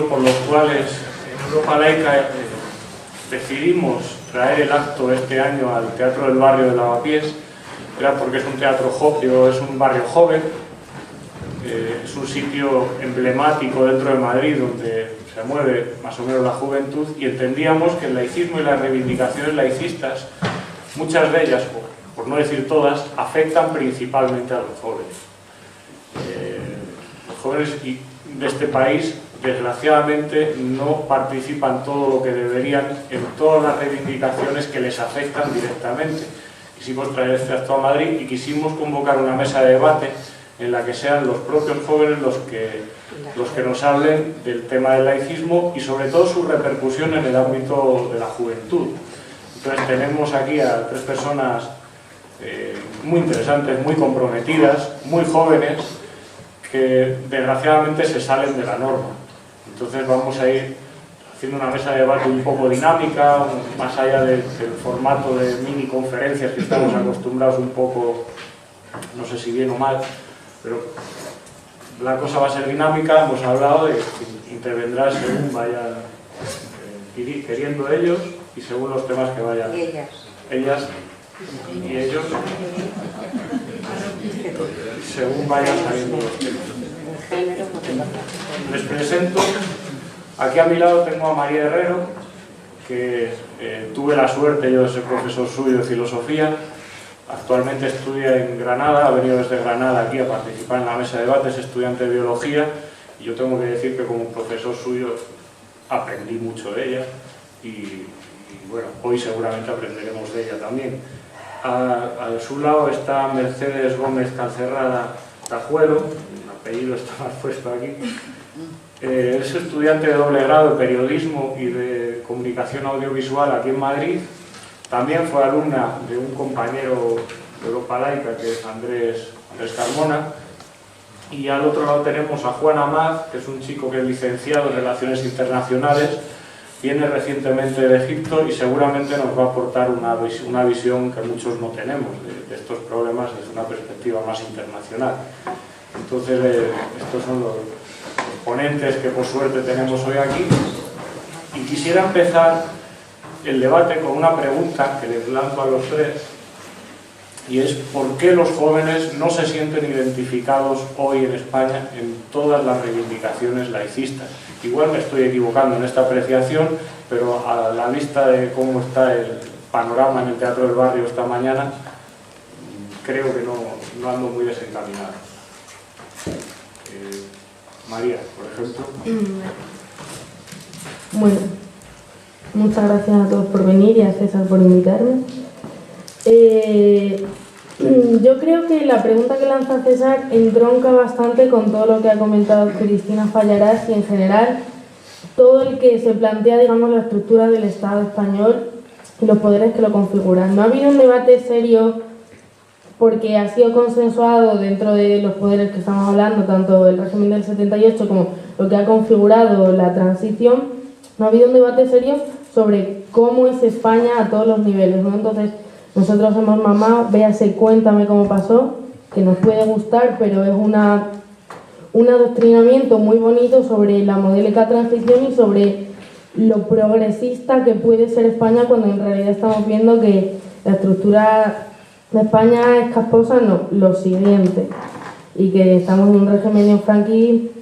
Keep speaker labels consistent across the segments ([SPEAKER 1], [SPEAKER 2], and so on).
[SPEAKER 1] por los cuales en Europa Laica decidimos traer el acto este año al Teatro del Barrio de Lavapiés era porque es un teatro joven, es un barrio joven, es un sitio emblemático dentro de Madrid donde se mueve más o menos la juventud, y entendíamos que el laicismo y las reivindicaciones laicistas, muchas de ellas, por no decir todas, afectan principalmente a los jóvenes. Los jóvenes de este país, desgraciadamente, no participan todo lo que deberían en todas las reivindicaciones que les afectan directamente. Quisimos traer este acto a Madrid y quisimos convocar una mesa de debate en la que sean los propios jóvenes los que nos hablen del tema del laicismo y sobre todo su repercusión en el ámbito de la juventud. Entonces tenemos aquí a tres personas muy interesantes, muy comprometidas, muy jóvenes, que desgraciadamente se salen de la norma. Entonces vamos a ir haciendo una mesa de debate un poco dinámica, más allá del formato de mini conferencias que estamos acostumbrados un poco, no sé si bien o mal, pero la cosa va a ser dinámica. Hemos hablado de que intervendrá según vayan queriendo ellos y según los temas que vayan ellas y ellos, según vayan saliendo los temas. Les presento, aquí a mi lado tengo a María Herrero, que tuve la suerte yo de ser profesor suyo de filosofía. Actualmente estudia en Granada, ha venido desde Granada aquí a participar en la mesa de debate, es estudiante de biología, y yo tengo que decir que como profesor suyo aprendí mucho de ella y bueno, hoy seguramente aprenderemos de ella también. A su lado está Mercedes Gómez Calcerrada Tajuelo, el apellido está más puesto aquí. Es estudiante de doble grado de periodismo y de comunicación audiovisual aquí en Madrid. También fue alumna de un compañero de Europa Laica, que es Andrés Carmona. Y al otro lado tenemos a Juan Amad, que es un chico que es licenciado en Relaciones Internacionales, viene recientemente de Egipto y seguramente nos va a aportar una visión que muchos no tenemos de estos problemas desde una perspectiva más internacional. Entonces, estos son los ponentes que por suerte tenemos hoy aquí. Y quisiera empezar el debate con una pregunta que les lanzo a los tres, y es ¿por qué los jóvenes no se sienten identificados hoy en España en todas las reivindicaciones laicistas? Igual me estoy equivocando en esta apreciación, pero a la vista de cómo está el panorama en el Teatro del Barrio esta mañana, creo que no ando muy desencaminado. María, por ejemplo.
[SPEAKER 2] Bueno, muchas gracias a todos por venir y a César por invitarme. Yo creo que la pregunta que lanza César entronca bastante con todo lo que ha comentado Cristina Fallarás y en general todo el que se plantea, digamos, la estructura del Estado español y los poderes que lo configuran. No ha habido un debate serio porque ha sido consensuado dentro de los poderes que estamos hablando, tanto el régimen del 78 como lo que ha configurado la transición. No ha habido un debate serio sobre cómo es España a todos los niveles, ¿no? Entonces, nosotros hemos mamado, véase Cuéntame cómo pasó, que nos puede gustar, pero es un adoctrinamiento muy bonito sobre la modélica transición y sobre lo progresista que puede ser España, cuando en realidad estamos viendo que la estructura de España es casposa, no, lo siguiente, y que estamos en un régimen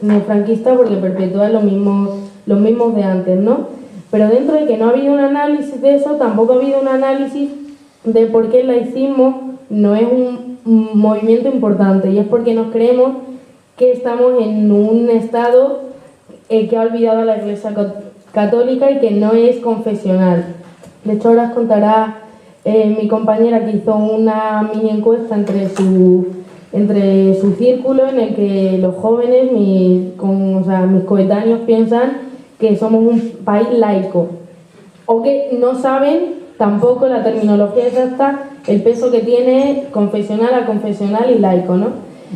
[SPEAKER 2] neofranquista porque perpetúa los mismos de antes, ¿no? Pero dentro de que no ha habido un análisis de eso, tampoco ha habido un análisis de por qué el laicismo no es un movimiento importante, y es porque nos creemos que estamos en un Estado que ha olvidado a la Iglesia Católica y que no es confesional. De hecho, ahora os contará mi compañera que hizo una mini encuesta entre su círculo, en el que los jóvenes, mis coetáneos, piensan que somos un país laico, o que no saben tampoco la terminología exacta, el peso que tiene confesional, aconfesional y laico, ¿no?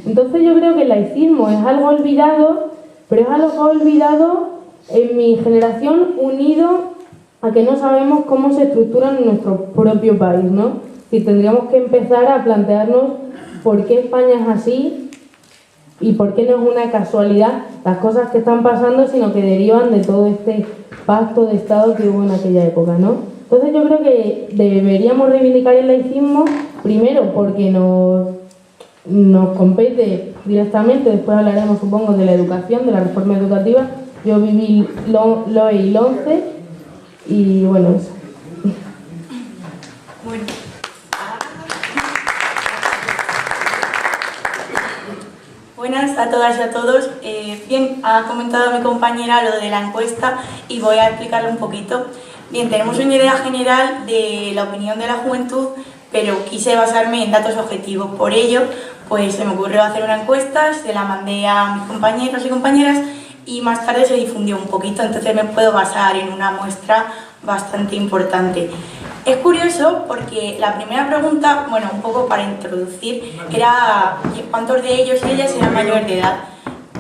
[SPEAKER 2] Entonces yo creo que el laicismo es algo olvidado, pero es algo olvidado en mi generación, unido a que no sabemos cómo se estructuran en nuestro propio país, ¿no? Si tendríamos que empezar a plantearnos por qué España es así y por qué no es una casualidad las cosas que están pasando, sino que derivan de todo este pacto de Estado que hubo en aquella época, ¿no? Entonces yo creo que deberíamos reivindicar el laicismo, primero porque nos compete directamente, después hablaremos supongo de la educación, de la reforma educativa. Yo viví LOE y LONCE y bueno, eso.
[SPEAKER 3] Bueno. Buenas a todas y a todos. Bien, ha comentado mi compañera lo de la encuesta y voy a explicarlo un poquito. Bien, tenemos una idea general de la opinión de la juventud, pero quise basarme en datos objetivos. Por ello, pues se me ocurrió hacer una encuesta, se la mandé a mis compañeros y compañeras y más tarde se difundió un poquito, entonces me puedo basar en una muestra bastante importante. Es curioso porque la primera pregunta, bueno, un poco para introducir, era cuántos de ellos y ellas eran mayores de edad.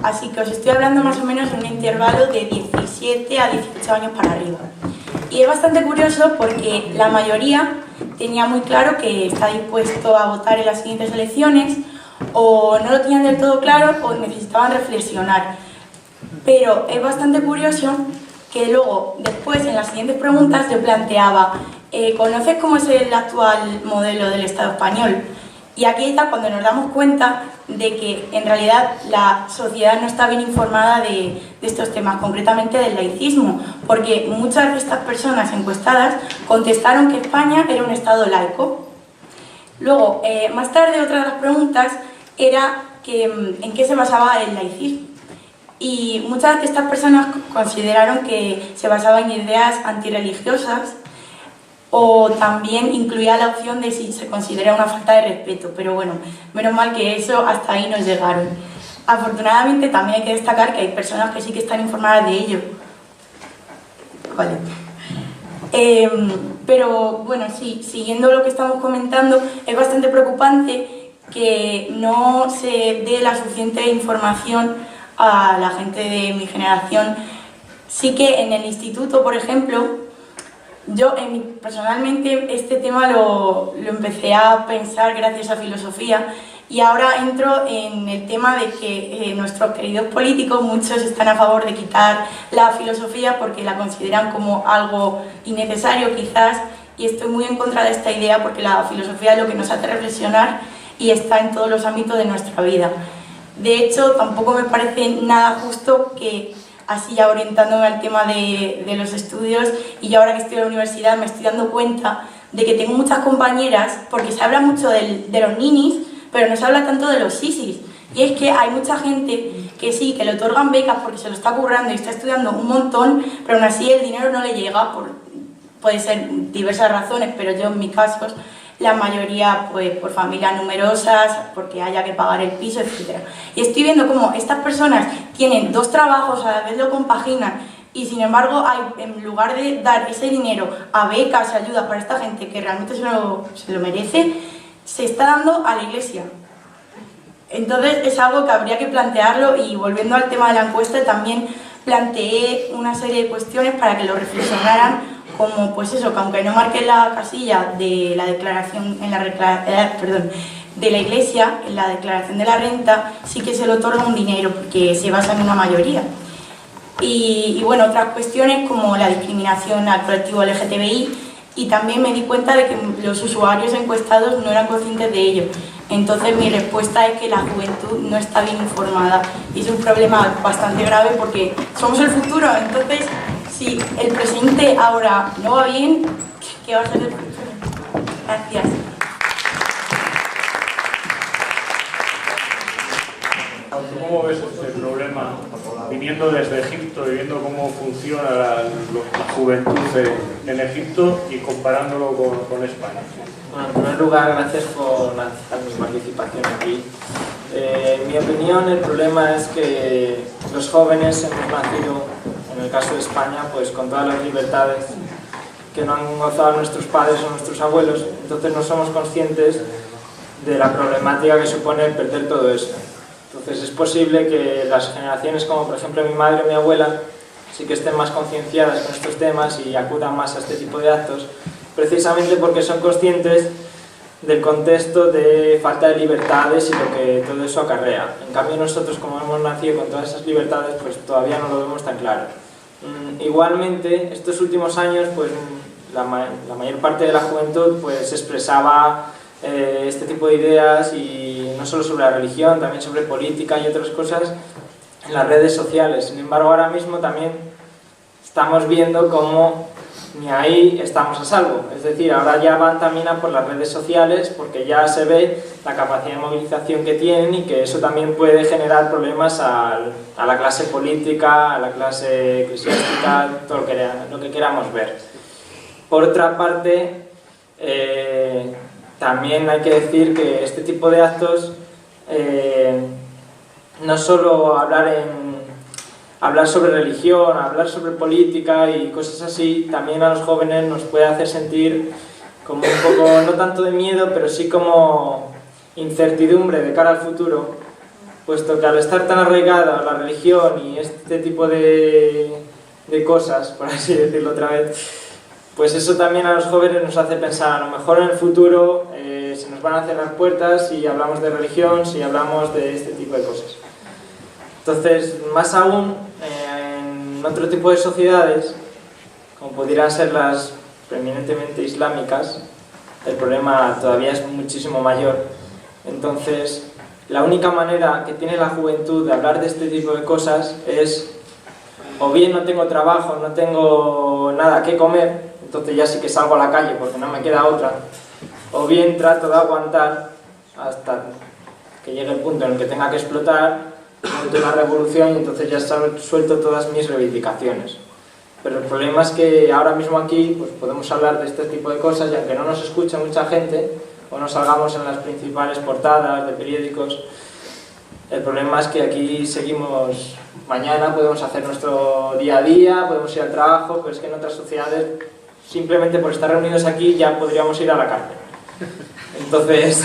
[SPEAKER 3] Así que os estoy hablando más o menos en un intervalo de 17 a 18 años para arriba. Y es bastante curioso porque la mayoría tenía muy claro que está dispuesto a votar en las siguientes elecciones, o no lo tenían del todo claro o necesitaban reflexionar. Pero es bastante curioso que luego, después, en las siguientes preguntas, yo planteaba ¿conoces cómo es el actual modelo del Estado español? Y aquí está cuando nos damos cuenta de que en realidad la sociedad no está bien informada de estos temas, concretamente del laicismo, porque muchas de estas personas encuestadas contestaron que España era un Estado laico. Luego, más tarde, otra de las preguntas era que, en qué se basaba el laicismo. Y muchas de estas personas consideraron que se basaba en ideas antirreligiosas, o también incluía la opción de si se considera una falta de respeto, pero bueno, menos mal que eso hasta ahí nos llegaron. Afortunadamente también hay que destacar que hay personas que sí que están informadas de ello. Vale. Pero bueno, sí, siguiendo lo que estamos comentando, es bastante preocupante que no se dé la suficiente información a la gente de mi generación. Sí que en el instituto, por ejemplo, yo personalmente este tema lo empecé a pensar gracias a filosofía, y ahora entro en el tema de que nuestros queridos políticos, muchos están a favor de quitar la filosofía porque la consideran como algo innecesario quizás, y estoy muy en contra de esta idea porque la filosofía es lo que nos hace reflexionar y está en todos los ámbitos de nuestra vida. De hecho, tampoco me parece nada justo que, así ya orientándome al tema de los estudios, y yo ahora que estoy en la universidad me estoy dando cuenta de que tengo muchas compañeras, porque se habla mucho de los ninis, pero no se habla tanto de los sisis. Y es que hay mucha gente que sí, que le otorgan becas porque se lo está currando y está estudiando un montón, pero aún así el dinero no le llega, puede ser diversas razones, pero yo en mi caso, la mayoría pues por familias numerosas, porque haya que pagar el piso, etc. Y estoy viendo cómo estas personas tienen dos trabajos, a la vez lo compaginan, y sin embargo en lugar de dar ese dinero a becas, ayudas para esta gente que realmente se lo merece, se está dando a la iglesia. Entonces es algo que habría que plantearlo, y volviendo al tema de la encuesta también planteé una serie de cuestiones para que lo reflexionaran, como pues eso, que aunque no marque la casilla de la declaración de la iglesia, en la declaración de la renta, sí que se le otorga un dinero porque se basa en una mayoría. Y bueno, otras cuestiones como la discriminación al colectivo LGTBI, y también me di cuenta de que los usuarios encuestados no eran conscientes de ello. Entonces mi respuesta es que la juventud no está bien informada, y es un problema bastante grave porque somos el futuro. Entonces, si el presente ahora no va bien, ¿qué va a ser el futuro? Gracias.
[SPEAKER 1] ¿Cómo ves este problema, viniendo desde Egipto y viendo cómo funciona la juventud en Egipto y comparándolo con España?
[SPEAKER 4] Bueno, en primer lugar, gracias por aceptar mi participación aquí. En mi opinión, el problema es que los jóvenes hemos nacido, en el caso de España, pues con todas las libertades que no han gozado nuestros padres o nuestros abuelos, entonces no somos conscientes de la problemática que supone el perder todo eso. Entonces es posible que las generaciones como por ejemplo mi madre o mi abuela sí que estén más concienciadas con estos temas y acudan más a este tipo de actos, precisamente porque son conscientes del contexto de falta de libertades y lo que todo eso acarrea. En cambio nosotros, como hemos nacido con todas esas libertades, pues todavía no lo vemos tan claro. Igualmente, estos últimos años, pues la mayor parte de la juventud pues expresaba este tipo de ideas, y no solo sobre la religión, también sobre política y otras cosas en las redes sociales. Sin embargo, ahora mismo también estamos viendo cómo ni ahí estamos a salvo. Es decir, ahora ya van también a por las redes sociales, porque ya se ve la capacidad de movilización que tienen, y que eso también puede generar problemas a la clase política, a la clase eclesiástica, todo lo que queramos ver. Por otra parte, también hay que decir que este tipo de actos, no solo hablar sobre religión, hablar sobre política y cosas así, también a los jóvenes nos puede hacer sentir como un poco, no tanto de miedo, pero sí como incertidumbre de cara al futuro, puesto que al estar tan arraigada la religión y este tipo de cosas, por así decirlo otra vez, pues eso también a los jóvenes nos hace pensar, a lo mejor en el futuro se nos van a cerrar puertas si hablamos de religión, si hablamos de este tipo de cosas. Entonces, más aún, en otro tipo de sociedades, como pudieran ser las preeminentemente islámicas, el problema todavía es muchísimo mayor. Entonces, la única manera que tiene la juventud de hablar de este tipo de cosas es, o bien no tengo trabajo, no tengo nada que comer, entonces ya sí que salgo a la calle porque no me queda otra, o bien trato de aguantar hasta que llegue el punto en el que tenga que explotar, monto una revolución y entonces ya suelto todas mis reivindicaciones. Pero el problema es que ahora mismo aquí pues, podemos hablar de este tipo de cosas, y aunque no nos escuche mucha gente o no salgamos en las principales portadas de periódicos, el problema es que aquí seguimos. Mañana podemos hacer nuestro día a día, podemos ir al trabajo, pero es que en otras sociedades, simplemente por estar reunidos aquí, ya podríamos ir a la cárcel. Entonces,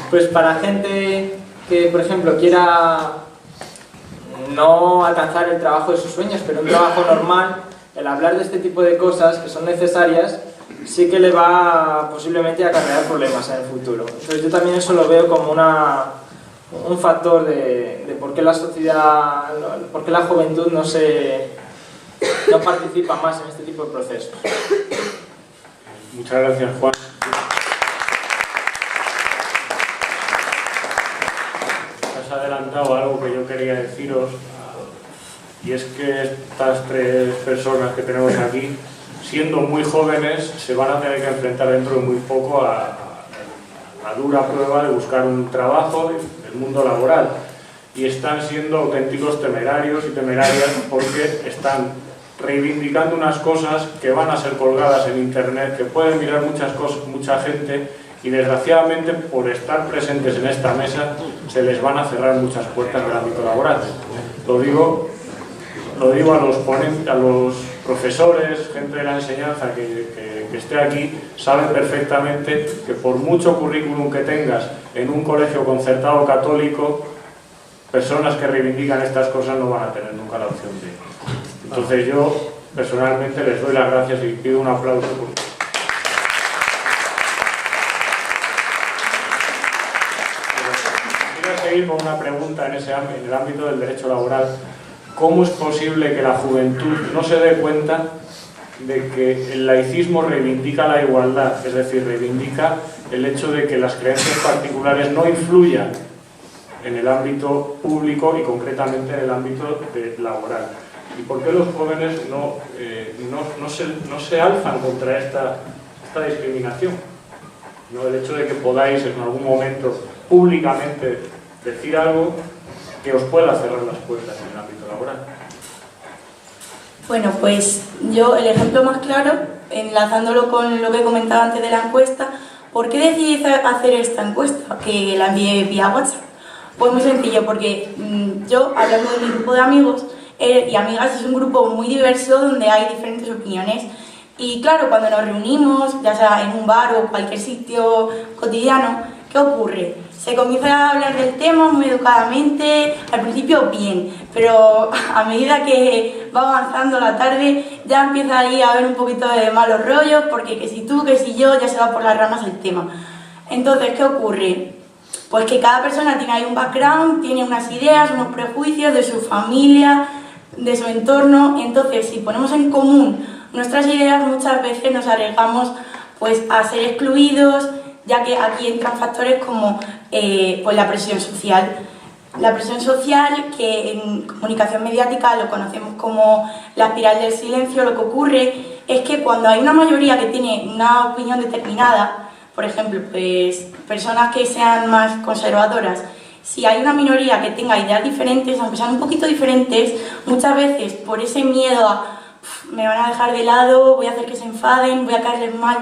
[SPEAKER 4] pues para gente que, por ejemplo, quiera no alcanzar el trabajo de sus sueños, pero un trabajo normal, el hablar de este tipo de cosas que son necesarias, sí que le va posiblemente a acarrear problemas en el futuro. Entonces yo también eso lo veo como un factor de por qué la sociedad, por qué la juventud no participa más en este tipo de procesos.
[SPEAKER 1] Muchas gracias, Juan. Has adelantado algo que yo quería deciros, y es que estas tres personas que tenemos aquí, siendo muy jóvenes, se van a tener que enfrentar dentro de muy poco a la dura prueba de buscar un trabajo en el mundo laboral, y están siendo auténticos temerarios y temerarias porque están reivindicando unas cosas que van a ser colgadas en internet, que pueden mirar mucha gente, y desgraciadamente por estar presentes en esta mesa se les van a cerrar muchas puertas del ámbito laboral. Lo digo a los profesores, gente de la enseñanza que esté aquí, saben perfectamente que por mucho currículum que tengas en un colegio concertado católico, personas que reivindican estas cosas no van a tener nunca la opción de ir. Entonces yo personalmente les doy las gracias y pido un aplauso por... Quiero seguir con una pregunta en el ámbito del derecho laboral. ¿Cómo es posible que la juventud no se dé cuenta de que el laicismo reivindica la igualdad? Es decir, reivindica el hecho de que las creencias particulares no influyan en el ámbito público y concretamente en el ámbito laboral. ¿Y por qué los jóvenes no se alzan contra esta discriminación? ¿No? El hecho de que podáis en algún momento públicamente decir algo que os pueda cerrar las puertas en el ámbito laboral.
[SPEAKER 3] Bueno, pues yo el ejemplo más claro, enlazándolo con lo que comentaba antes de la encuesta, ¿por qué decidí hacer esta encuesta? Que la envié vía WhatsApp. Pues muy sencillo, porque yo, hablando de mi grupo de amigos y amigas, es un grupo muy diverso donde hay diferentes opiniones. Y claro, cuando nos reunimos, ya sea en un bar o cualquier sitio cotidiano, ¿qué ocurre? Se comienza a hablar del tema muy educadamente, al principio bien, pero a medida que va avanzando la tarde ya empieza ahí a haber un poquito de malos rollos, porque que si tú, que si yo, ya se va por las ramas el tema. Entonces, ¿qué ocurre? Pues que cada persona tiene ahí un background, tiene unas ideas, unos prejuicios de su familia, de su entorno. Entonces, si ponemos en común nuestras ideas, muchas veces nos arriesgamos pues a ser excluidos, ya que aquí entran factores como pues la presión social. La presión social, que en comunicación mediática lo conocemos como la espiral del silencio, lo que ocurre es que cuando hay una mayoría que tiene una opinión determinada, por ejemplo, pues personas que sean más conservadoras, si hay una minoría que tenga ideas diferentes, aunque sean un poquito diferentes, muchas veces por ese miedo a me van a dejar de lado, voy a hacer que se enfaden, voy a caerles mal,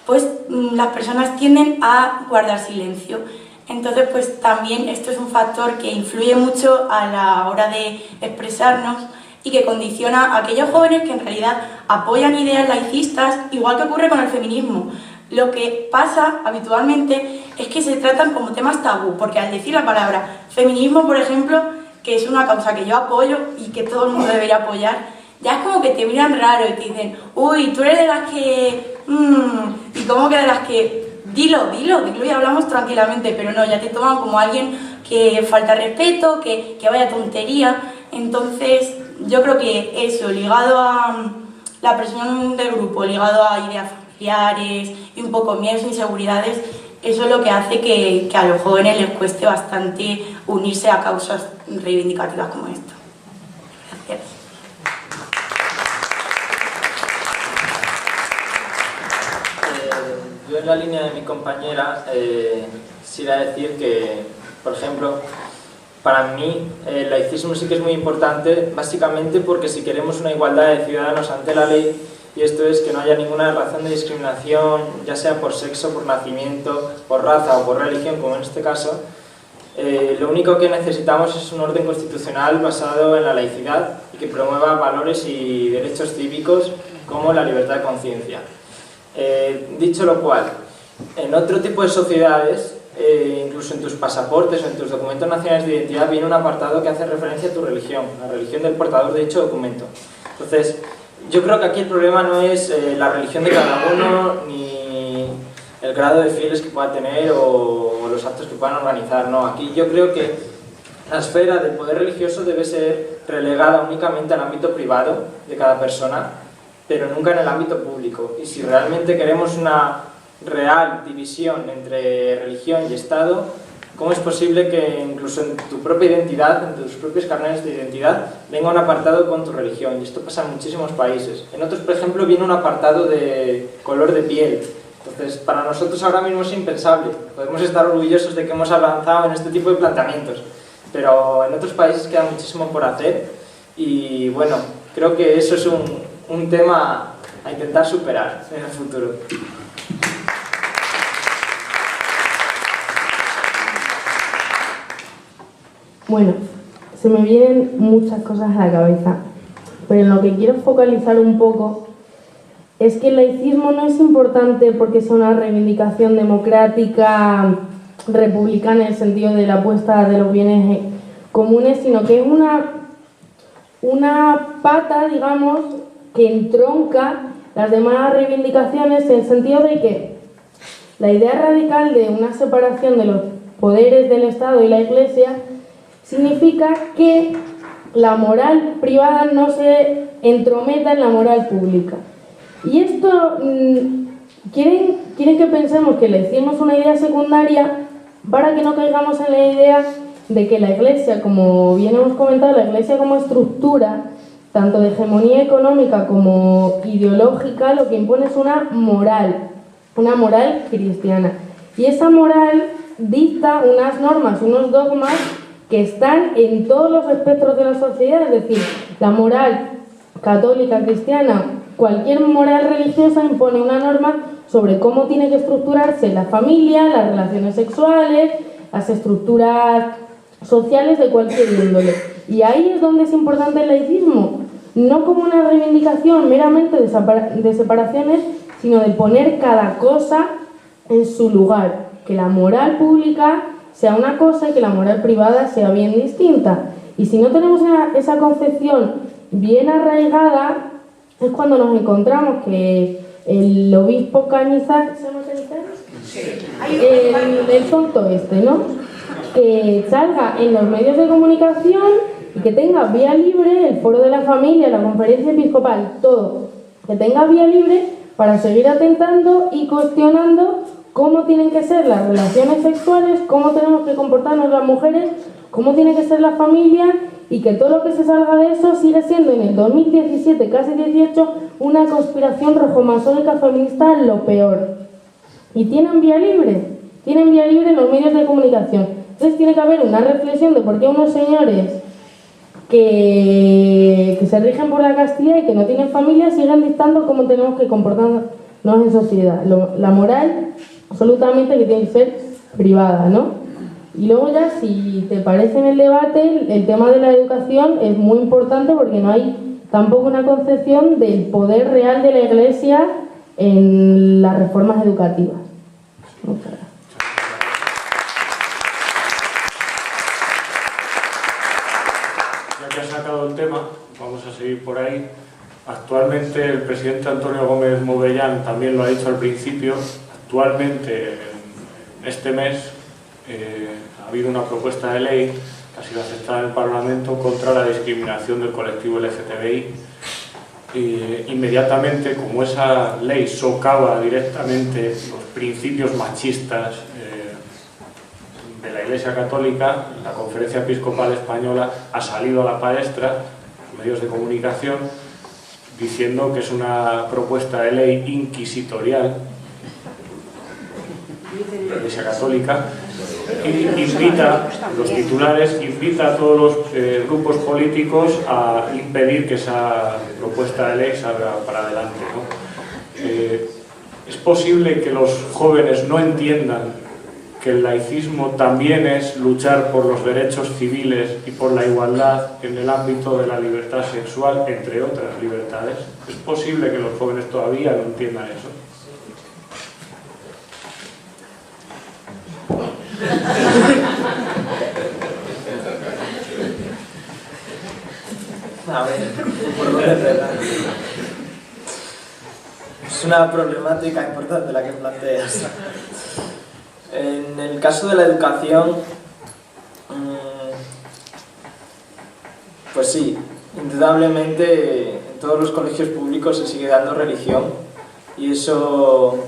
[SPEAKER 3] pues las personas tienden a guardar silencio. Entonces, pues también esto es un factor que influye mucho a la hora de expresarnos y que condiciona a aquellos jóvenes que en realidad apoyan ideas laicistas, igual que ocurre con el feminismo. Lo que pasa habitualmente es que se tratan como temas tabú, porque al decir la palabra feminismo, por ejemplo, que es una causa que yo apoyo y que todo el mundo debería apoyar, ya es como que te miran raro y te dicen, uy, tú eres de las que... y como que de las que... Dilo y hablamos tranquilamente, pero no, ya te toman como alguien que falta respeto, que vaya tontería. Entonces, yo creo que eso, ligado a la presión del grupo, ligado a ideas familiares y un poco miedos e inseguridades, eso es lo que hace que a los jóvenes les cueste bastante unirse a causas reivindicativas como esta. Gracias.
[SPEAKER 4] Yo en la línea de mi compañera quisiera decir que, por ejemplo, para mí el laicismo sí que es muy importante, básicamente porque si queremos una igualdad de ciudadanos ante la ley, y esto es que no haya ninguna razón de discriminación, ya sea por sexo, por nacimiento, por raza o por religión, como en este caso, lo único que necesitamos es un orden constitucional basado en la laicidad y que promueva valores y derechos cívicos como la libertad de conciencia. Dicho lo cual, en otro tipo de sociedades, incluso en tus pasaportes o en tus documentos nacionales de identidad, viene un apartado que hace referencia a tu religión, la religión del portador de dicho documento. Entonces, yo creo que aquí el problema no es la religión de cada uno, ni el grado de fieles que pueda tener o los actos que puedan organizar, no. Aquí yo creo que la esfera del poder religioso debe ser relegada únicamente al ámbito privado de cada persona, pero nunca en el ámbito público. Y si realmente queremos una real división entre religión y Estado, ¿cómo es posible que incluso en tu propia identidad, en tus propios carnets de identidad, venga un apartado con tu religión? Y esto pasa en muchísimos países. En otros, por ejemplo, viene un apartado de color de piel. Entonces, para nosotros ahora mismo es impensable. Podemos estar orgullosos de que hemos avanzado en este tipo de planteamientos, pero en otros países queda muchísimo por hacer y, bueno, creo que eso es un tema a intentar superar en el futuro.
[SPEAKER 2] Bueno, se me vienen muchas cosas a la cabeza, pero en lo que quiero focalizar un poco es que el laicismo no es importante porque sea una reivindicación democrática, republicana en el sentido de la apuesta de los bienes comunes, sino que es una pata, digamos, que entronca las demás reivindicaciones en el sentido de que la idea radical de una separación de los poderes del Estado y la Iglesia significa que la moral privada no se entrometa en la moral pública. Y esto quieren que pensemos que le decimos una idea secundaria para que no caigamos en la idea de que la Iglesia, como bien hemos comentado, la Iglesia como estructura, tanto de hegemonía económica como ideológica, lo que impone es una moral cristiana. Y esa moral dicta unas normas, unos dogmas que están en todos los espectros de la sociedad, es decir, la moral católica, cristiana, cualquier moral religiosa impone una norma sobre cómo tiene que estructurarse la familia, las relaciones sexuales, las estructuras sociales de cualquier índole. Y ahí es donde es importante el laicismo, no como una reivindicación meramente de separaciones, sino de poner cada cosa en su lugar, que la moral pública sea una cosa y que la moral privada sea bien distinta. Y si no tenemos esa concepción bien arraigada, es cuando nos encontramos que el obispo Cañizares, ¿se llama Cañizares? El tonto este, ¿no? Que salga en los medios de comunicación y que tenga vía libre el foro de la familia, la conferencia episcopal, todo. Que tenga vía libre para seguir atentando y cuestionando cómo tienen que ser las relaciones sexuales, cómo tenemos que comportarnos las mujeres, cómo tiene que ser la familia, y que todo lo que se salga de eso sigue siendo en el 2017, casi 18, una conspiración rojomasónica feminista lo peor. Y tienen vía libre en los medios de comunicación. Entonces tiene que haber una reflexión de por qué unos señores que se rigen por la castidad y que no tienen familia siguen dictando cómo tenemos que comportarnos en sociedad. La moral absolutamente que tiene que ser privada, ¿no? Y luego ya, si te parece en el debate, el tema de la educación es muy importante porque no hay tampoco una concepción del poder real de la Iglesia en las reformas educativas. Muchas gracias.
[SPEAKER 1] Ya que has sacado el tema, vamos a seguir por ahí. Actualmente el presidente Antonio Gómez Movellán también lo ha dicho al principio. Actualmente, en este mes, ha habido una propuesta de ley que ha sido aceptada en el Parlamento contra la discriminación del colectivo LGTBI. Inmediatamente, como esa ley socava directamente los principios machistas de la Iglesia Católica, la Conferencia Episcopal Española ha salido a la palestra, los medios de comunicación, diciendo que es una propuesta de ley inquisitorial de la Iglesia Católica, y invita, los titulares, invita a todos los grupos políticos a impedir que esa propuesta de ley salga para adelante, ¿no? Es posible que los jóvenes no entiendan que el laicismo también es luchar por los derechos civiles y por la igualdad en el ámbito de la libertad sexual, entre otras libertades. Es posible que los jóvenes todavía no entiendan eso.
[SPEAKER 4] A ver, por dónde empezar. Es una problemática importante la que planteas. En el caso de la educación, pues sí, indudablemente en todos los colegios públicos se sigue dando religión, y eso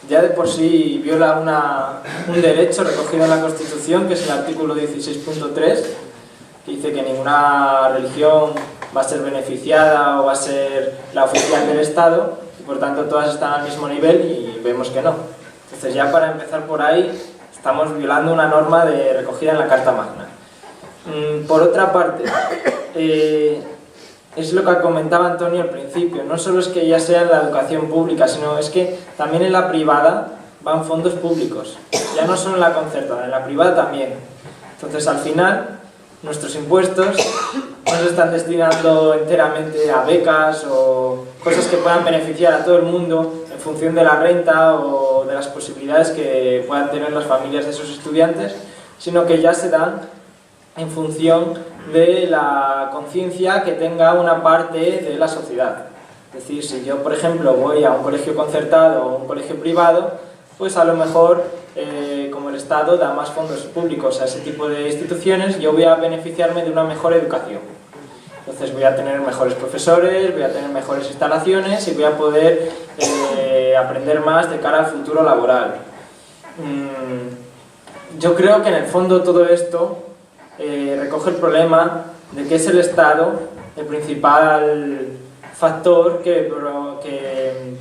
[SPEAKER 4] ya de por sí viola un derecho recogido en la Constitución, que es el artículo 16.3, que dice que ninguna religión va a ser beneficiada o va a ser la oficial del Estado, y por tanto todas están al mismo nivel, y vemos que no. Entonces, ya para empezar por ahí, estamos violando una norma recogida en la Carta Magna. Por otra parte, es lo que comentaba Antonio al principio, no solo es que ya sea en la educación pública, sino es que también en la privada van fondos públicos, ya no solo en la concertada, en la privada también. Entonces, al final, nuestros impuestos no se están destinando enteramente a becas o cosas que puedan beneficiar a todo el mundo en función de la renta o de las posibilidades que puedan tener las familias de esos estudiantes, sino que ya se dan en función de la conciencia que tenga una parte de la sociedad. Es decir, si yo, por ejemplo, voy a un colegio concertado o un colegio privado, pues a lo mejor, como el Estado da más fondos públicos a ese tipo de instituciones, yo voy a beneficiarme de una mejor educación. Entonces voy a tener mejores profesores, voy a tener mejores instalaciones y voy a poder aprender más de cara al futuro laboral. Yo creo que en el fondo todo esto recoge el problema de que es el Estado el principal factor que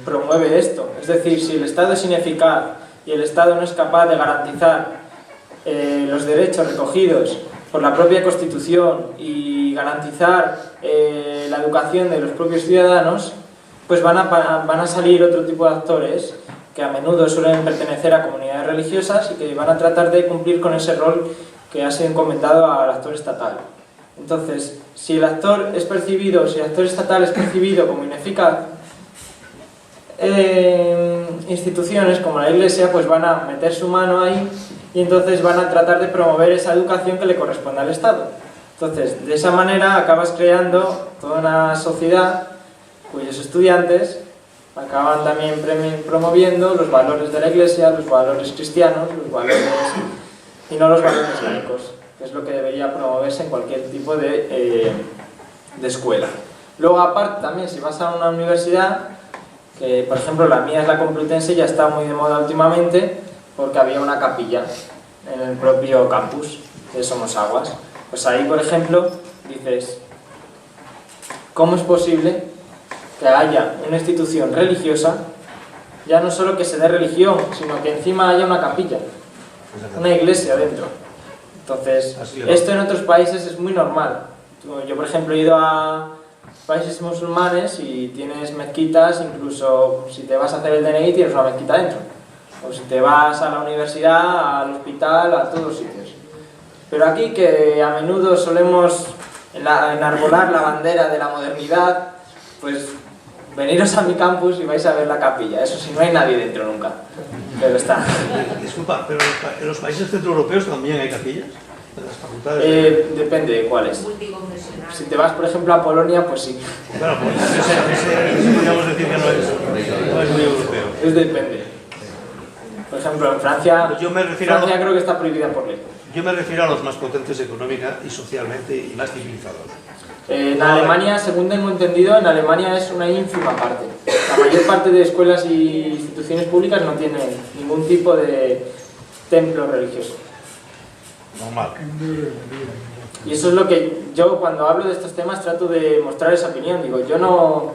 [SPEAKER 4] promueve esto. Es decir, si el Estado es ineficaz y el Estado no es capaz de garantizar los derechos recogidos por la propia Constitución y garantizar la educación de los propios ciudadanos, pues van a salir otro tipo de actores que a menudo suelen pertenecer a comunidades religiosas y que van a tratar de cumplir con ese rol que ha sido encomendado al actor estatal. Entonces, si el actor estatal es percibido como ineficaz, instituciones como la Iglesia pues van a meter su mano ahí y entonces van a tratar de promover esa educación que le corresponde al Estado. Entonces, de esa manera acabas creando toda una sociedad cuyos estudiantes acaban también promoviendo los valores de la Iglesia, los valores cristianos, y no los valores laicos, que es lo que debería promoverse en cualquier tipo de escuela. Luego, aparte, también si vas a una universidad, que por ejemplo la mía es la Complutense, ya está muy de moda últimamente porque había una capilla en el propio campus de Somosaguas. Pues ahí, por ejemplo, dices, ¿cómo es posible que haya una institución religiosa, ya no solo que se dé religión, sino que encima haya una capilla, una iglesia dentro? Entonces, esto en otros países es muy normal. Yo, por ejemplo, he ido a países musulmanes y tienes mezquitas, incluso si te vas a hacer el DNI tienes una mezquita dentro. O si te vas a la universidad, al hospital, a todos sitios. Pero aquí, que a menudo solemos enarbolar la bandera de la modernidad, pues veniros a mi campus y vais a ver la capilla. Eso sí, no hay nadie dentro nunca, pero está.
[SPEAKER 5] Disculpa, pero en los países centroeuropeos también hay capillas, en las facultades.
[SPEAKER 4] Depende de cuáles. Si te vas, por ejemplo, a Polonia, pues sí.
[SPEAKER 5] Bueno, pues ese podríamos decir que no es muy europeo.
[SPEAKER 4] Depende. Por ejemplo, en Francia,
[SPEAKER 5] pues yo me refiero
[SPEAKER 4] Francia creo que está prohibida por ley.
[SPEAKER 5] Yo me refiero a los más potentes económica y socialmente y más civilizados.
[SPEAKER 4] En Alemania, según tengo entendido, en Alemania es una ínfima parte. La mayor parte de escuelas y instituciones públicas no tienen ningún tipo de templo religioso.
[SPEAKER 5] Normal.
[SPEAKER 4] Y eso es lo que yo, cuando hablo de estos temas, trato de mostrar esa opinión. Digo, yo no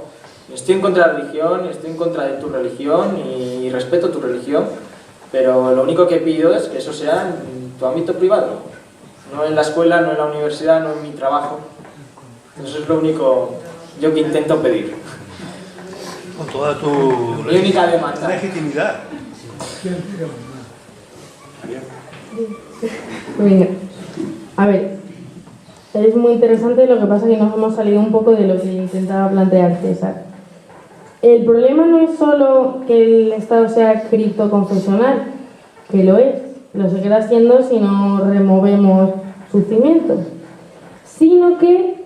[SPEAKER 4] estoy en contra de la religión, ni estoy en contra de tu religión, y respeto tu religión, pero lo único que pido es que eso sea en tu ámbito privado, no en la escuela, no en la universidad, no en mi trabajo. Eso es lo único yo que intento pedir.
[SPEAKER 5] Con toda tu
[SPEAKER 4] Mi única demanda.
[SPEAKER 5] legitimidad.
[SPEAKER 2] Venga, a ver, es muy interesante, lo que pasa es que nos hemos salido un poco de lo que intentaba plantear César. El problema no es solo que el Estado sea criptoconfesional, que lo seguirá siendo si no removemos sus cimientos, sino que,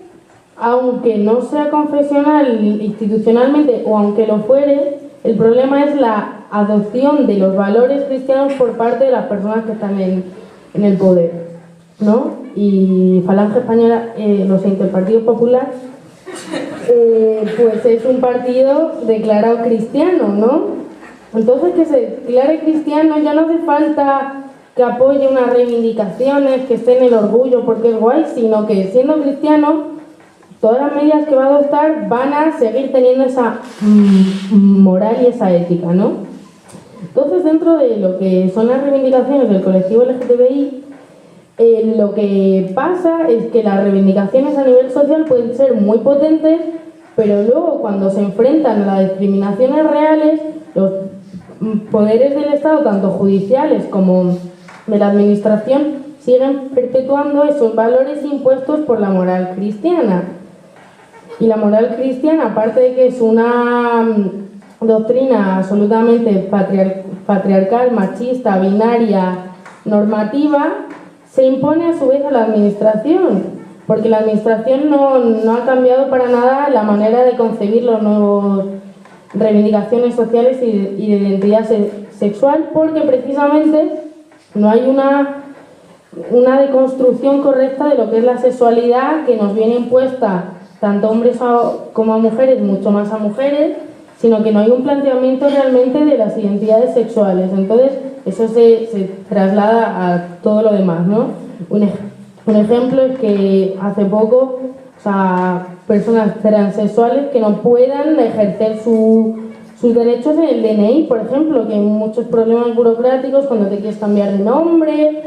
[SPEAKER 2] aunque no sea confesional institucionalmente o aunque lo fuere, el problema es la adopción de los valores cristianos por parte de las personas que están en el poder, ¿no? Y Falange Española, el Partido Popular, pues es un partido declarado cristiano, ¿no? Entonces, que se declare cristiano ya no hace falta que apoye unas reivindicaciones, que esté en el orgullo porque es guay, sino que siendo cristiano, todas las medidas que va a adoptar van a seguir teniendo esa moral y esa ética, ¿no? Entonces, dentro de lo que son las reivindicaciones del colectivo LGTBI, lo que pasa es que las reivindicaciones a nivel social pueden ser muy potentes, pero luego cuando se enfrentan a las discriminaciones reales, los poderes del Estado, tanto judiciales como de la administración, siguen perpetuando esos valores impuestos por la moral cristiana. Y la moral cristiana, aparte de que es una doctrina absolutamente patriarcal, machista, binaria, normativa, se impone a su vez a la administración, porque la administración no ha cambiado para nada la manera de concebir las nuevas reivindicaciones sociales y de identidad sexual, porque precisamente no hay una deconstrucción correcta de lo que es la sexualidad, que nos viene impuesta tanto a hombres como a mujeres, mucho más a mujeres, sino que no hay un planteamiento realmente de las identidades sexuales. Entonces, eso se traslada a todo lo demás, ¿no? Un ejemplo es que hace poco, personas transexuales que no puedan ejercer sus derechos en el DNI, por ejemplo, que hay muchos problemas burocráticos cuando te quieres cambiar de nombre.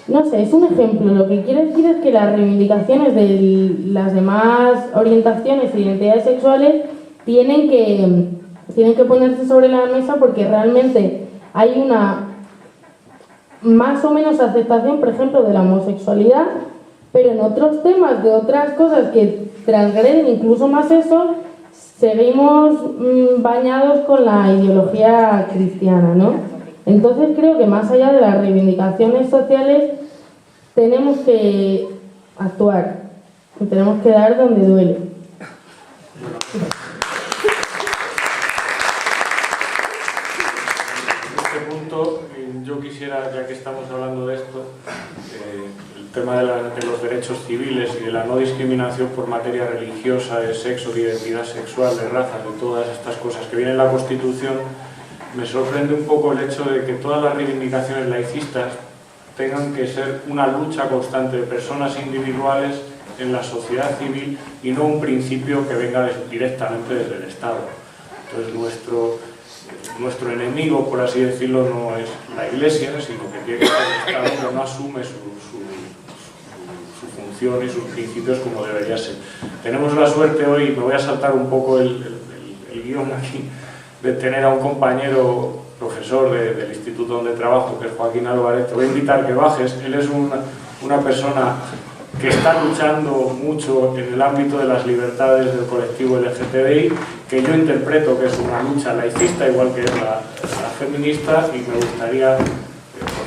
[SPEAKER 2] No sé, es un ejemplo. Lo que quiero decir es que las reivindicaciones de las demás orientaciones e identidades sexuales tienen que ponerse sobre la mesa, porque realmente hay una más o menos aceptación, por ejemplo, de la homosexualidad, pero en otros temas, de otras cosas que transgreden incluso más eso, seguimos bañados con la ideología cristiana, ¿no? Entonces creo que más allá de las reivindicaciones sociales tenemos que actuar y tenemos que dar donde duele.
[SPEAKER 1] yo quisiera, ya que estamos hablando de esto, el tema de los derechos civiles y de la no discriminación por materia religiosa, de sexo, de identidad sexual, de raza, de todas estas cosas que vienen en la Constitución, me sorprende un poco el hecho de que todas las reivindicaciones laicistas tengan que ser una lucha constante de personas individuales en la sociedad civil y no un principio que venga directamente desde el Estado. Entonces nuestro enemigo, por así decirlo, no es la Iglesia, sino que tiene que ser el Estado que no asume su función y sus principios como debería ser. Tenemos la suerte hoy, me voy a saltar un poco el guión aquí, de tener a un compañero profesor del instituto donde trabajo, que es Joaquín Álvarez. Te voy a invitar a que bajes. Él es una persona que está luchando mucho en el ámbito de las libertades del colectivo LGTBI, que yo interpreto que es una lucha laicista, igual que es la feminista, y me gustaría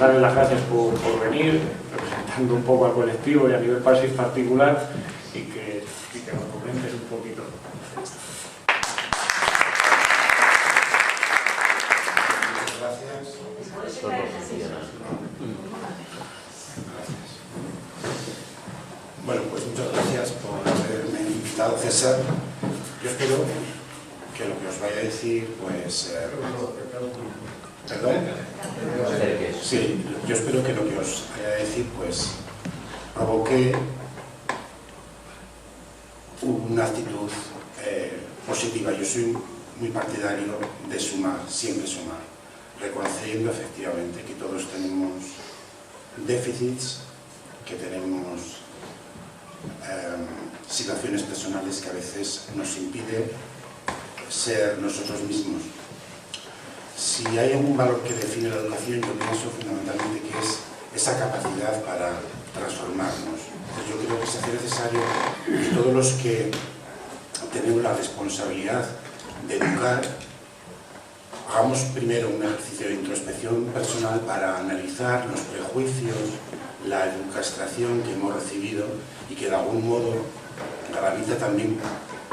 [SPEAKER 1] darle las gracias por venir, representando un poco al colectivo y a nivel particular, y que nos comentes un poquito.
[SPEAKER 6] Bueno, pues muchas gracias por haberme invitado, César. Yo espero que lo que os vaya a decir, pues... ¿Perdón? Sí, yo espero que lo que os vaya a decir, pues, provoque una actitud positiva. Yo soy muy partidario de sumar, siempre sumar, reconociendo efectivamente que todos tenemos déficits, que tenemos situaciones personales que a veces nos impiden ser nosotros mismos. Si hay algún valor que define la educación, yo pienso fundamentalmente que es esa capacidad para transformarnos. Entonces, yo creo que se hace necesario que todos los que tenemos la responsabilidad de educar, hagamos primero un ejercicio de introspección personal para analizar los prejuicios, la educación que hemos recibido y que de algún modo gravita también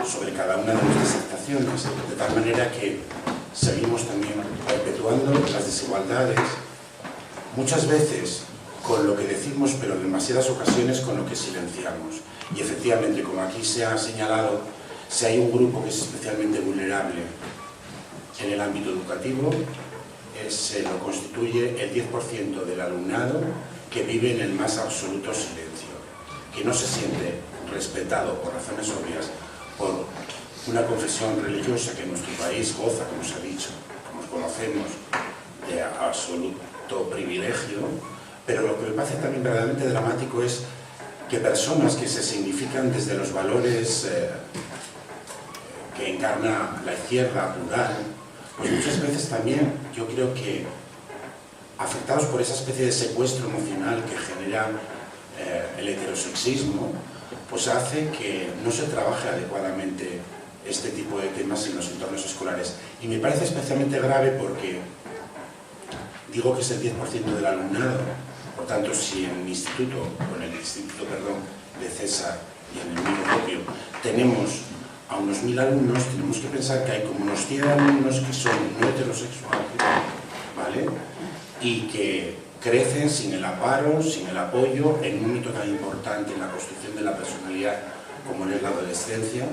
[SPEAKER 6] sobre cada una de nuestras actuaciones, de tal manera que seguimos también perpetuando las desigualdades, muchas veces con lo que decimos, pero en demasiadas ocasiones con lo que silenciamos. Y efectivamente, como aquí se ha señalado, si hay un grupo que es especialmente vulnerable en el ámbito educativo, se lo constituye el 10% del alumnado que vive en el más absoluto silencio, que no se siente respetado por razones obvias, por una confesión religiosa que en nuestro país goza, como se ha dicho, como conocemos, de absoluto privilegio, pero lo que me parece también verdaderamente dramático es que personas que se significan desde los valores que encarna la izquierda plural, pues muchas veces también yo creo que afectados por esa especie de secuestro emocional que genera el heterosexismo, pues hace que no se trabaje adecuadamente este tipo de temas en los entornos escolares. Y me parece especialmente grave porque digo que es el 10% del alumnado, por tanto, si en el instituto, de César y en el mío propio, tenemos a unos 1000 alumnos, tenemos que pensar que hay como unos 100 alumnos que son no heterosexuales, ¿vale? Y que crecen sin el amparo, sin el apoyo, en un hito tan importante en la construcción de la personalidad como es la adolescencia,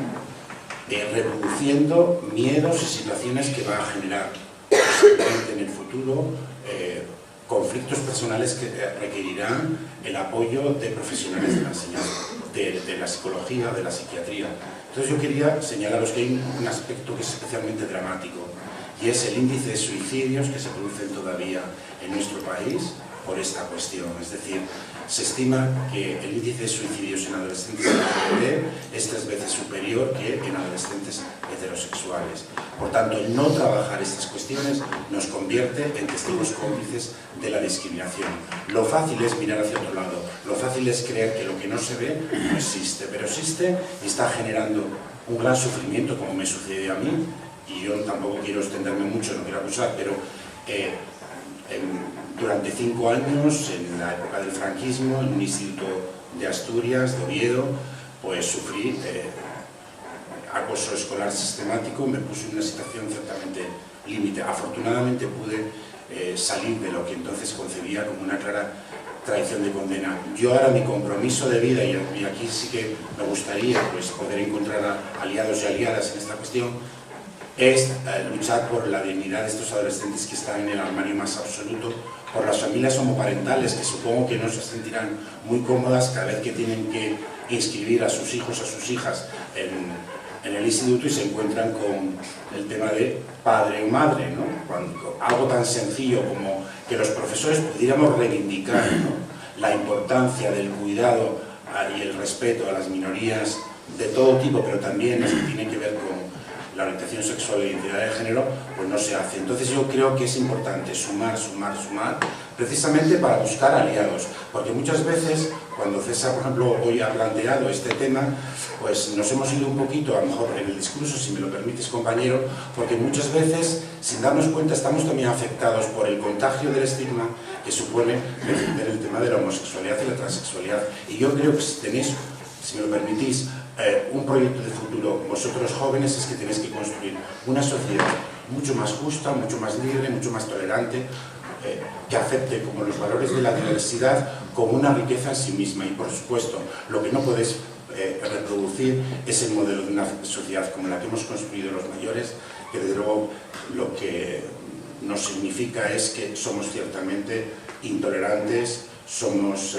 [SPEAKER 6] reproduciendo miedos y situaciones que van a generar en el futuro conflictos personales que requerirán el apoyo de profesionales de la enseñanza, de la psicología, de la psiquiatría. Entonces yo quería señalaros que hay un aspecto que es especialmente dramático, y es el índice de suicidios que se producen todavía en nuestro país por esta cuestión. Es decir, se estima que el índice de suicidios en adolescentes LGBT es 3 veces superior que en adolescentes heterosexuales. Por tanto, el no trabajar estas cuestiones nos convierte en testigos cómplices de la discriminación. Lo fácil es mirar hacia otro lado, lo fácil es creer que lo que no se ve no existe, pero existe y está generando un gran sufrimiento, como me sucedió a mí, y yo tampoco quiero extenderme mucho, no quiero acusar, pero durante 5 años, en la época del franquismo, en un instituto de Asturias, de Oviedo, pues sufrí acoso escolar sistemático, me puse en una situación ciertamente límite. Afortunadamente pude salir de lo que entonces concebía como una clara tradición de condena. Yo ahora mi compromiso de vida, y aquí sí que me gustaría pues, poder encontrar aliados y aliadas en esta cuestión, es luchar por la dignidad de estos adolescentes que están en el armario más absoluto, por las familias homoparentales que supongo que no se sentirán muy cómodas cada vez que tienen que inscribir a sus hijos, a sus hijas en el instituto y se encuentran con el tema de padre o madre, ¿no? Algo tan sencillo como que los profesores pudiéramos reivindicar, ¿no?, la importancia del cuidado y el respeto a las minorías de todo tipo, pero también las que tienen que ver con la orientación sexual e identidad de género, pues no se hace. Entonces yo creo que es importante sumar, precisamente para buscar aliados, porque muchas veces, cuando César, por ejemplo, hoy ha planteado este tema, pues nos hemos ido un poquito, a lo mejor en el discurso, si me lo permites, compañero, porque muchas veces, sin darnos cuenta, estamos también afectados por el contagio del estigma que supone defender el tema de la homosexualidad y la transexualidad. Y yo creo que si tenéis, si me lo permitís, un proyecto de futuro, vosotros jóvenes, es que tenéis que construir una sociedad mucho más justa, mucho más libre, mucho más tolerante, que acepte como los valores de la diversidad como una riqueza en sí misma. Y por supuesto, lo que no podéis reproducir es el modelo de una sociedad como la que hemos construido los mayores, que desde luego lo que nos significa es que somos ciertamente intolerantes, somos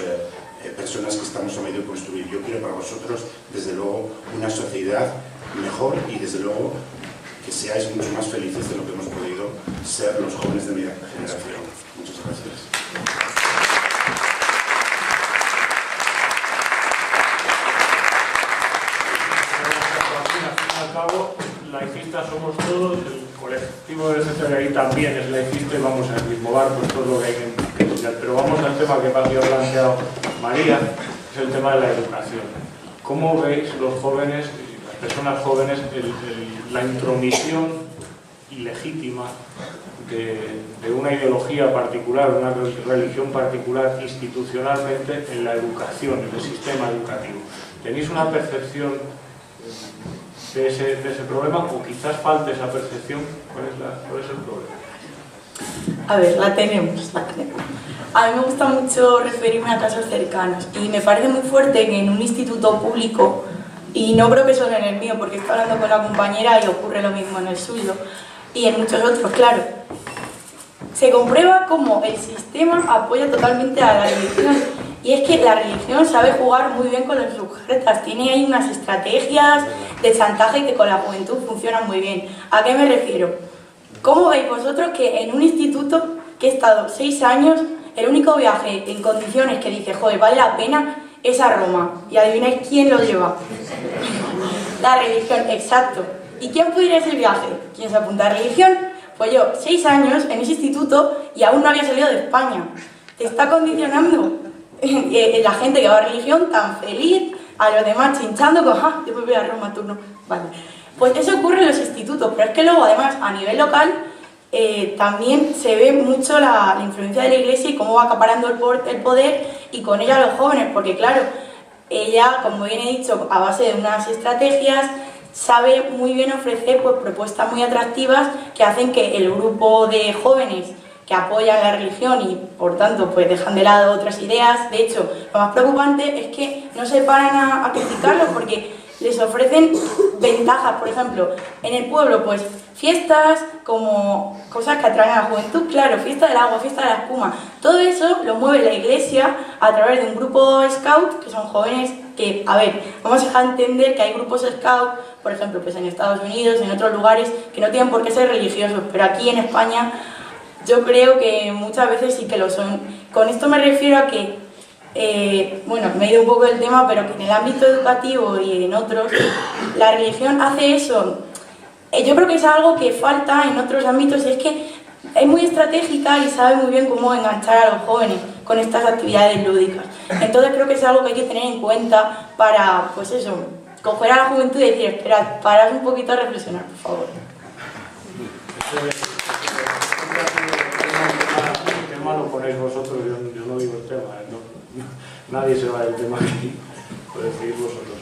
[SPEAKER 6] personas que estamos a medio de construir. Yo quiero para vosotros, desde luego, una sociedad mejor y desde luego que seáis mucho más felices de lo que hemos podido ser los jóvenes de mi generación. Muchas gracias.
[SPEAKER 1] Al cabo, laicistas somos todos, el colectivo del CCRI también es laicista y vamos en el mismo barco, esto es lo que hay que estudiar. Pero vamos al tema que ha planteado María, es el tema de la educación. ¿Cómo veis los jóvenes, las personas jóvenes, la intromisión ilegítima de una ideología particular, de una religión particular institucionalmente en la educación, en el sistema educativo? ¿Tenéis una percepción de ese problema o quizás falte esa percepción? ¿Cuál es el problema?
[SPEAKER 3] A ver, la tenemos. A mí me gusta mucho referirme a casos cercanos y me parece muy fuerte que en un instituto público, y no creo que solo en el mío, porque estoy hablando con la compañera y ocurre lo mismo en el suyo, y en muchos otros, claro, se comprueba cómo el sistema apoya totalmente a la religión. Y es que la religión sabe jugar muy bien con las sujetas, tiene ahí unas estrategias de chantaje que con la juventud funcionan muy bien. ¿A qué me refiero? ¿Cómo veis vosotros que en un instituto que he estado 6 años, el único viaje en condiciones que dice, joder, vale la pena, es a Roma? Y adivináis quién lo lleva. La religión, exacto. ¿Y quién puede ir a ese viaje? ¿Quién se apunta a religión? Pues yo, 6 años en ese instituto y aún no había salido de España. Te está condicionando la gente que va a religión tan feliz, a los demás chinchando con, yo me voy a Roma, tú no. Vale. Pues eso ocurre en los institutos, pero es que luego además a nivel local también se ve mucho la influencia de la Iglesia y cómo va acaparando el poder y con ella los jóvenes, porque claro, ella, como bien he dicho, a base de unas estrategias, sabe muy bien ofrecer pues, propuestas muy atractivas que hacen que el grupo de jóvenes que apoyan la religión y por tanto pues dejan de lado otras ideas. De hecho, lo más preocupante es que no se paran a criticarlos porque les ofrecen ventajas. Por ejemplo, en el pueblo pues fiestas como cosas que atraen a la juventud, claro, fiesta del agua, fiesta de la espuma, todo eso lo mueve la Iglesia a través de un grupo scout, que son jóvenes que, a ver, vamos a entender que hay grupos scout, por ejemplo, pues en Estados Unidos, en otros lugares, que no tienen por qué ser religiosos, pero aquí en España yo creo que muchas veces sí que lo son. Con esto me refiero a que, bueno, me he ido un poco del tema, pero que en el ámbito educativo y en otros, la religión hace eso. Yo creo que es algo que falta en otros ámbitos y es que es muy estratégica y sabe muy bien cómo enganchar a los jóvenes con estas actividades lúdicas. Entonces creo que es algo que hay que tener en cuenta para, pues eso, coger a la juventud y decir, esperad, parad un poquito a reflexionar, por favor.
[SPEAKER 1] ¿Qué malo ponéis vosotros? Yo no digo el tema, nadie se va del tema aquí, por decidir vosotros.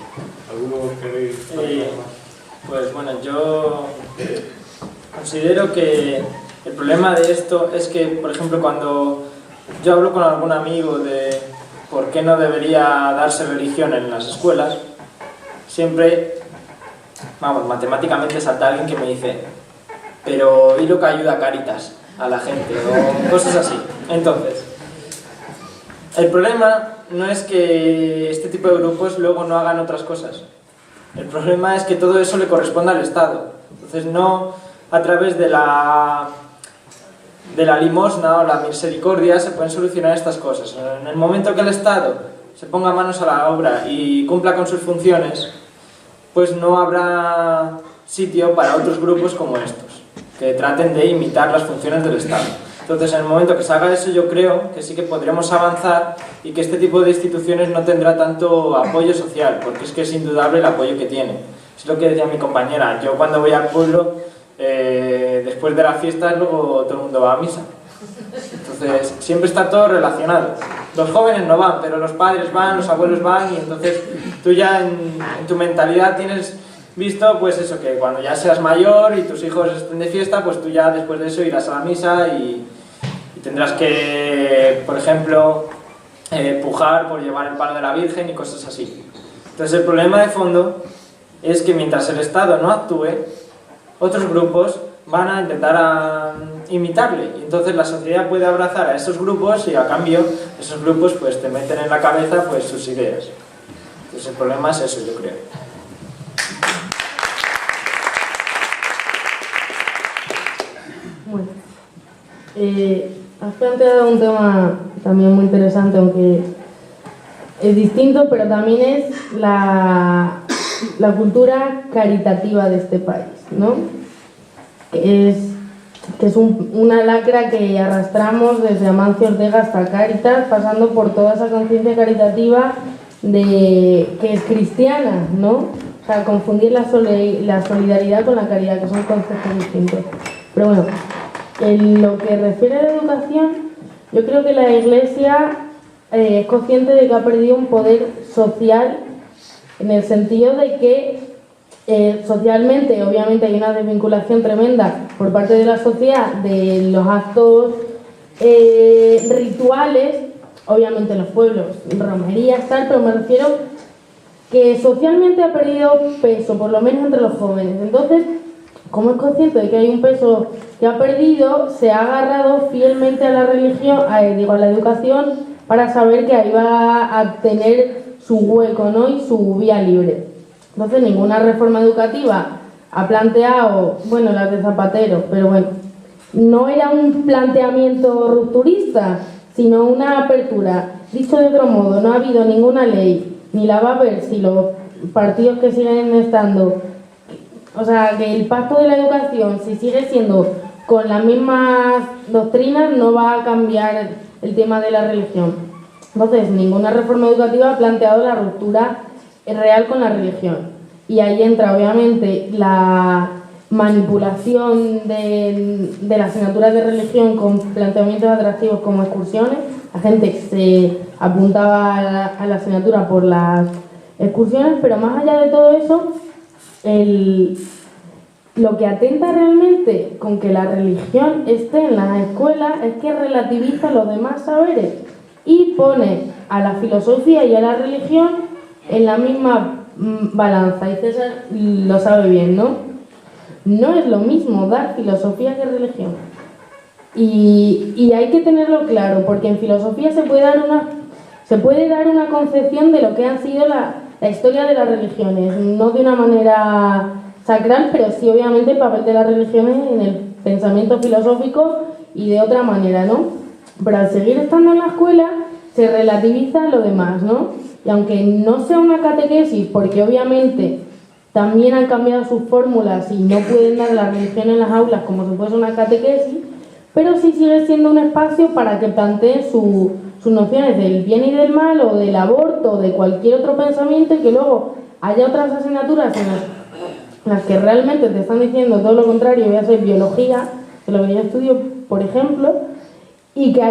[SPEAKER 1] ¿Alguno queréis hablar más?
[SPEAKER 4] Pues bueno, yo considero que El problema de esto es que, por ejemplo, cuando yo hablo con algún amigo de por qué no debería darse religión en las escuelas, siempre, vamos, matemáticamente salta alguien que me dice, pero ¿y lo que ayuda a Cáritas a la gente? O cosas así. Entonces, el problema no es que este tipo de grupos luego no hagan otras cosas. El problema es que todo eso le corresponde al Estado. Entonces, no a través de la limosna o la misericordia se pueden solucionar estas cosas. En el momento que el Estado se ponga manos a la obra y cumpla con sus funciones, pues no habrá sitio para otros grupos como estos, que traten de imitar las funciones del Estado. Entonces, en el momento que se haga eso, yo creo que sí que podremos avanzar y que este tipo de instituciones no tendrá tanto apoyo social, porque es que es indudable el apoyo que tiene. Es lo que decía mi compañera, yo cuando voy al pueblo, después de las fiestas, luego todo el mundo va a misa. Entonces, siempre está todo relacionado. Los jóvenes no van, pero los padres van, los abuelos van, y entonces tú ya en tu mentalidad tienes visto, pues eso, que cuando ya seas mayor y tus hijos estén de fiesta, pues tú ya después de eso irás a la misa y tendrás que, por ejemplo, pujar por llevar el palo de la Virgen y cosas así. Entonces el problema de fondo es que mientras el Estado no actúe, otros grupos van a intentar imitarle, y entonces la sociedad puede abrazar a esos grupos y a cambio esos grupos pues te meten en la cabeza pues sus ideas. Entonces el problema es eso, yo creo.
[SPEAKER 2] Bueno, has planteado un tema también muy interesante, aunque es distinto, pero también es la cultura caritativa de este país, ¿no? Que es una lacra que arrastramos desde Amancio Ortega hasta Cáritas, pasando por toda esa conciencia caritativa que es cristiana, ¿no? O sea, confundir la solidaridad con la caridad, que son conceptos distintos. Pero bueno, en lo que refiere a la educación, yo creo que la Iglesia es consciente de que ha perdido un poder social, en el sentido de que socialmente, obviamente, hay una desvinculación tremenda por parte de la sociedad de los actos rituales, obviamente en los pueblos, romerías, tal, pero me refiero que socialmente ha perdido peso, por lo menos entre los jóvenes. Entonces, como es consciente de que hay un peso que ha perdido, se ha agarrado fielmente a la religión, a la educación, para saber que ahí va a tener su hueco, ¿no? Y su vía libre. Entonces, ninguna reforma educativa ha planteado, bueno, las de Zapatero, pero bueno, no era un planteamiento rupturista, sino una apertura. Dicho de otro modo, no ha habido ninguna ley, ni la va a haber si los partidos que siguen estando. O sea, que el pacto de la educación, si sigue siendo con las mismas doctrinas, no va a cambiar el tema de la religión. Entonces, ninguna reforma educativa ha planteado la ruptura real con la religión. Y ahí entra, obviamente, la manipulación de las asignaturas de religión con planteamientos atractivos como excursiones. La gente se apuntaba a la asignatura por las excursiones, pero más allá de todo eso, lo que atenta realmente con que la religión esté en las escuelas es que relativiza los demás saberes y pone a la filosofía y a la religión en la misma balanza, y César lo sabe bien, ¿no? No es lo mismo dar filosofía que religión, y hay que tenerlo claro, porque en filosofía se puede dar una concepción de lo que han sido la historia de las religiones, no de una manera sacral, pero sí obviamente el papel de las religiones en el pensamiento filosófico y de otra manera, ¿no? Pero al seguir estando en la escuela se relativiza lo demás, ¿no? Y aunque no sea una catequesis, porque obviamente también han cambiado sus fórmulas y no pueden dar la religión en las aulas como si fuese una catequesis, pero sí sigue siendo un espacio para que planteen sus nociones del bien y del mal, o del aborto, o de cualquier otro pensamiento, y que luego haya otras asignaturas en las que realmente te están diciendo todo lo contrario, voy a hacer biología, de lo que yo estudio, por ejemplo, y que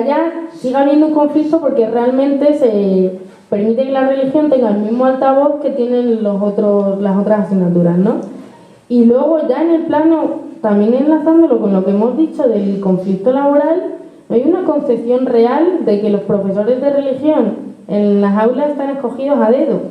[SPEAKER 2] siga habiendo un conflicto porque realmente se permite que la religión tenga el mismo altavoz que tienen las otras asignaturas, ¿no? Y luego ya en el plano también enlazándolo con lo que hemos dicho del conflicto laboral, no hay una concepción real de que los profesores de religión en las aulas están escogidos a dedo.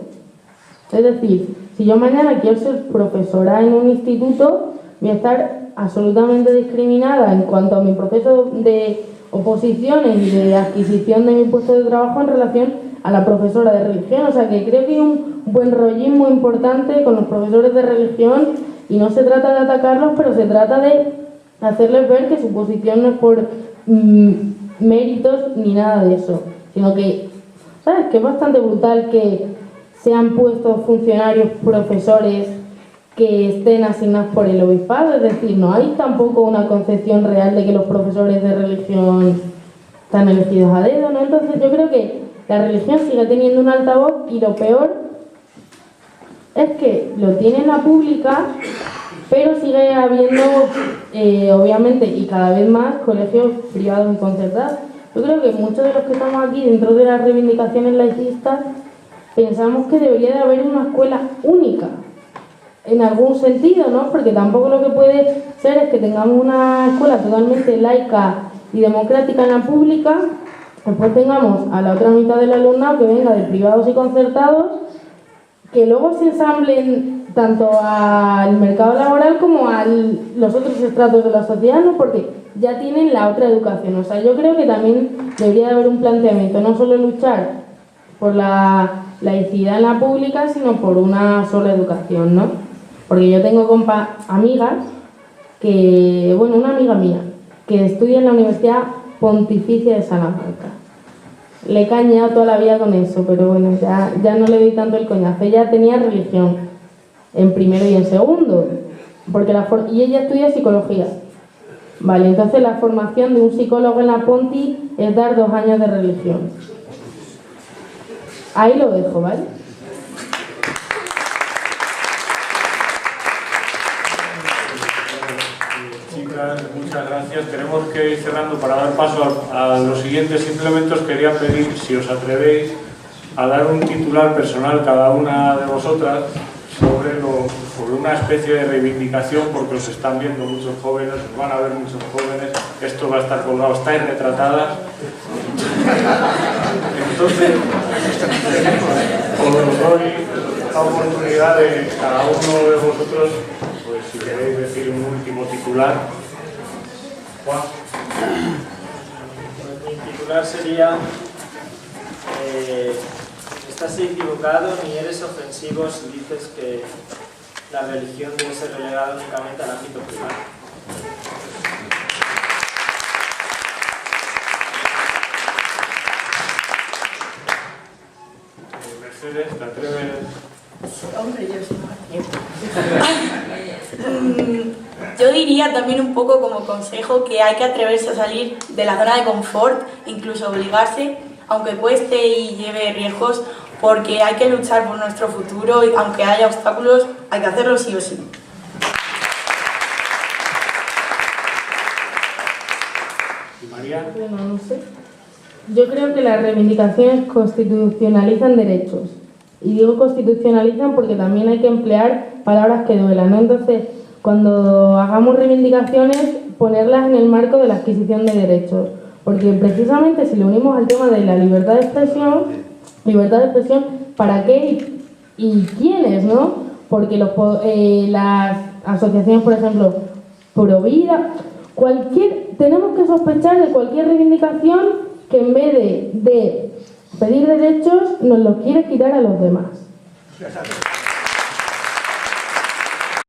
[SPEAKER 2] Es decir, si yo mañana quiero ser profesora en un instituto, voy a estar absolutamente discriminada en cuanto a mi proceso de oposiciones y de adquisición de mi puesto de trabajo en relación a la profesora de religión. O sea que creo que hay un buen rollismo importante con los profesores de religión y no se trata de atacarlos, pero se trata de hacerles ver que su posición no es por méritos ni nada de eso, sino que, ¿sabes?, que es bastante brutal que sean puestos funcionarios, profesores que estén asignados por el obispado. Es decir, no hay tampoco una concepción real de que los profesores de religión están elegidos a dedo, ¿no? Entonces yo creo que la religión sigue teniendo un altavoz y lo peor es que lo tiene en la pública, pero sigue habiendo, obviamente, y cada vez más, colegios privados y concertados. Yo creo que muchos de los que estamos aquí dentro de las reivindicaciones laicistas pensamos que debería de haber una escuela única, en algún sentido, ¿no? Porque tampoco lo que puede ser es que tengamos una escuela totalmente laica y democrática en la pública, después tengamos a la otra mitad del alumnado que venga de privados y concertados, que luego se ensamblen tanto al mercado laboral como a los otros estratos de la sociedad, ¿no? Porque ya tienen la otra educación. O sea, yo creo que también debería de haber un planteamiento, no solo luchar por la laicidad en la pública, sino por una sola educación, ¿no? Porque yo tengo amigas que, bueno, una amiga mía que estudia en la Universidad Pontificia de Salamanca. Le he cañado toda la vida con eso, pero bueno, ya no le doy tanto el coñazo. Ella tenía religión en primero y en segundo, porque y ella estudia psicología. Vale, entonces la formación de un psicólogo en la Ponti es dar 2 años de religión. Ahí lo dejo, ¿vale?
[SPEAKER 1] Chicas, muchas gracias. Tenemos que ir cerrando para dar paso a los siguientes. Simplemente os quería pedir, si os atrevéis, a dar un titular personal cada una de vosotras sobre una especie de reivindicación, porque os están viendo muchos jóvenes, os van a ver muchos jóvenes, esto va a estar colgado, estáis retratadas. Entonces, os doy la oportunidad de cada uno de vosotros, pues si queréis decir un último titular. Juan.
[SPEAKER 4] Pues mi titular sería estás equivocado ni eres ofensivo si dices que la religión debe ser relegada únicamente al ámbito privado.
[SPEAKER 1] Mercedes, ¿te atreves?
[SPEAKER 3] Hombre, yo diría también un poco como consejo que hay que atreverse a salir de la zona de confort, incluso obligarse, aunque cueste y lleve riesgos, porque hay que luchar por nuestro futuro y aunque haya obstáculos, hay que hacerlo sí o sí.
[SPEAKER 1] ¿Y María?
[SPEAKER 2] Bueno, no sé. Yo creo que las reivindicaciones constitucionalizan derechos. Y digo constitucionalizan porque también hay que emplear palabras que duelan, ¿no? Entonces, cuando hagamos reivindicaciones, ponerlas en el marco de la adquisición de derechos. Porque precisamente si lo unimos al tema de la libertad de expresión, ¿para qué y quiénes, no? Porque las asociaciones, por ejemplo, pro vida, tenemos que sospechar de cualquier reivindicación que en vez de pedir derechos nos los quiere quitar a los demás.